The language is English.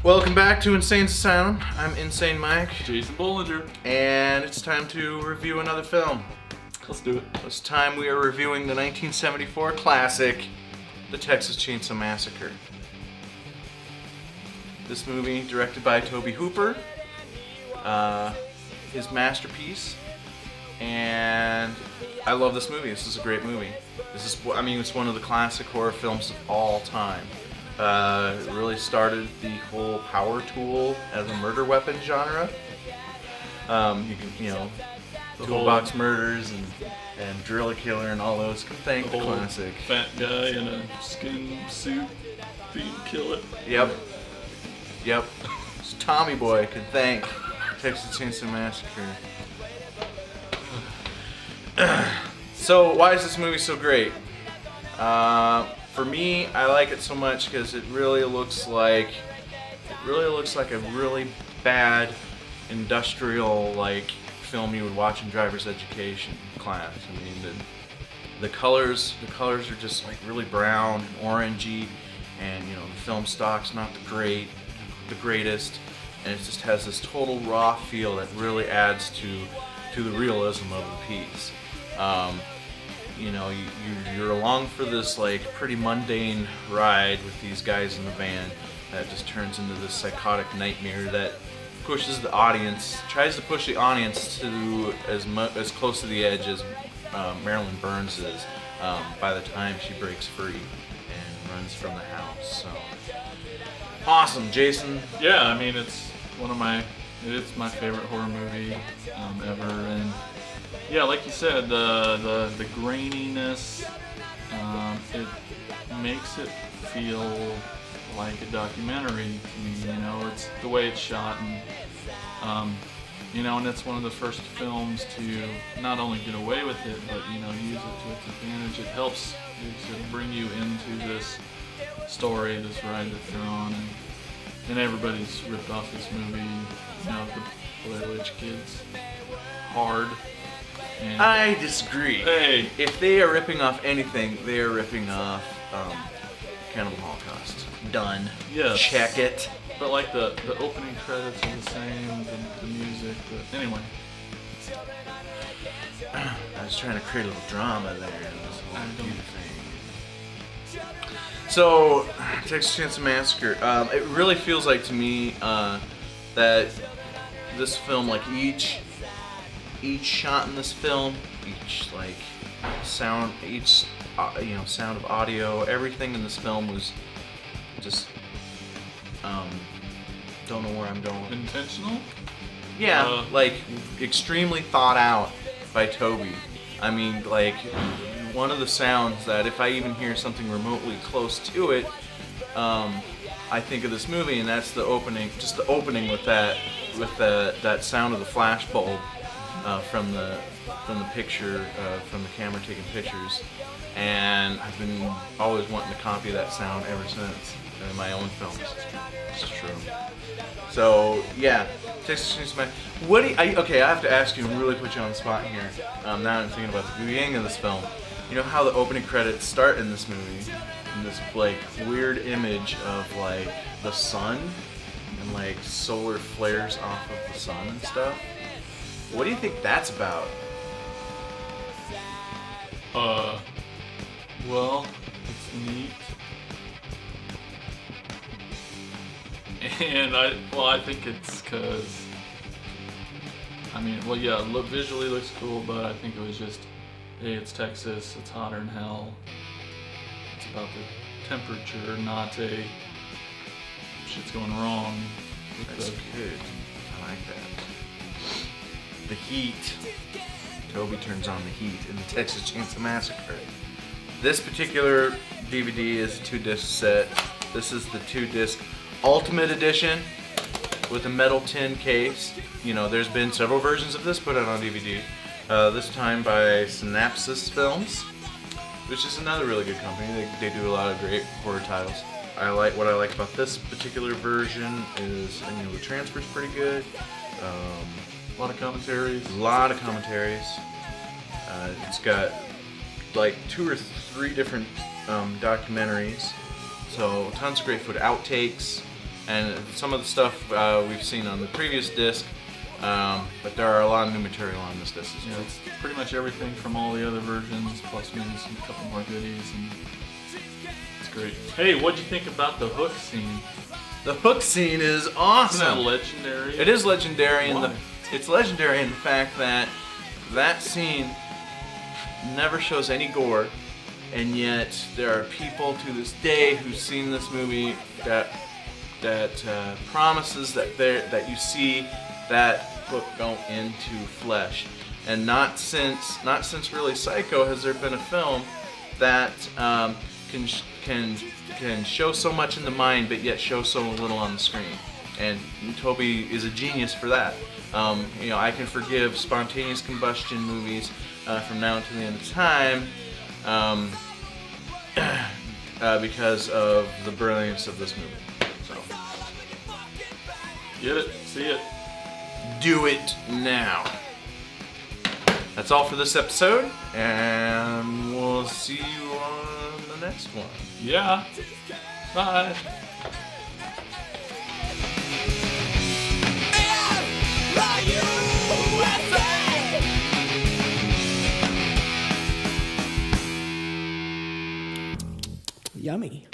Welcome back to Insane Asylum. I'm Insane Mike. Jason Bollinger. And it's time to review another film. Let's do it. This time we are reviewing the 1974 classic, The Texas Chainsaw Massacre. This movie, directed by Tobe Hooper, his masterpiece, and I love this movie. This is a great movie. It's one of the classic horror films of all time. It really started the whole power tool as a murder weapon genre. The toolbox murders and drill a killer and all those can thank the classic. Fat guy in a skin suit being killed. Yep. So Tommy Boy can thank Texas Chainsaw Massacre. So why is this movie so great? For me, I like it so much because it really looks like a really bad industrial film you would watch in driver's education class. I mean, the colors are just really brown and orangey, and the film stock's not the greatest, and it just has this total raw feel that really adds to the realism of the piece. You're along for this pretty mundane ride with these guys in the van that just turns into this psychotic nightmare that tries to push the audience to as close to the edge as Marilyn Burns is by the time she breaks free and runs from the house. So awesome, Jason. Yeah, I mean it's my favorite horror movie ever, and yeah, like you said, the graininess, it makes it feel like a documentary to me. It's the way it's shot, and and it's one of the first films to not only get away with it, but use it to its advantage. It helps to bring you into this story, this ride that they're on, and everybody's ripped off this movie. The Blair Witch Kids, hard. And I disagree. Hey. If they are ripping off anything, they are ripping off Cannibal Holocaust. Done. Yes. Check it. But the opening credits are the same, the music, anyway. I was trying to create a little drama there in this whole review thing. So, Texas Chainsaw Massacre, it really feels like to me that this film, each shot in this film, each sound, sound of audio, everything in this film was just don't know where I'm going. Intentional? Yeah, extremely thought out by Tobe. I mean, one of the sounds that if I even hear something remotely close to it, I think of this movie, and that's the opening. Just the opening with that sound of the flash bulb. From the picture, from the camera taking pictures, and I've been always wanting to copy that sound ever since in my own films. It's true. So yeah, Texas Chainsaw Massacre. Okay, I have to ask you and really put you on the spot here. Now that I'm thinking about the beginning of this film. You know how the opening credits start in this movie, in this weird image of the sun and solar flares off of the sun and stuff. What do you think that's about? Well, it's neat. And I think it's because, visually looks cool, but I think it was just, hey, it's Texas, it's hotter than hell. It's about the temperature, not shit's going wrong. That's good. I like that. The heat. Tobe turns on the heat in the Texas Chainsaw Massacre. This particular DVD is a 2-disc set. This is the 2-disc Ultimate Edition with a metal tin case. There's been several versions of this put out on DVD. This time by Synapsis Films, which is another really good company. They do a lot of great horror titles. What I like about this particular version is the transfer's pretty good. A lot of commentaries. It's got 2 or 3 different documentaries. So tons of great footage, outtakes, and some of the stuff we've seen on the previous disc, but there are a lot of new material on this disc as Yeah, well. it's pretty much everything from all the other versions, plus maybe some couple more goodies, and it's great. Hey, what'd you think about the hook scene? The hook scene is Isn't awesome. that legendary? It is legendary, Why? it's legendary in the fact that that scene never shows any gore, and yet there are people to this day who've seen this movie that promises that you see that hook go into flesh, and not since really Psycho has there been a film that can show so much in the mind but yet show so little on the screen. And Toby is a genius for that. I can forgive spontaneous combustion movies from now until the end of time because of the brilliance of this movie. So, Get it, see it. do it now. That's all for this episode, and we'll see you on the next one. Yeah. Bye. Yummy.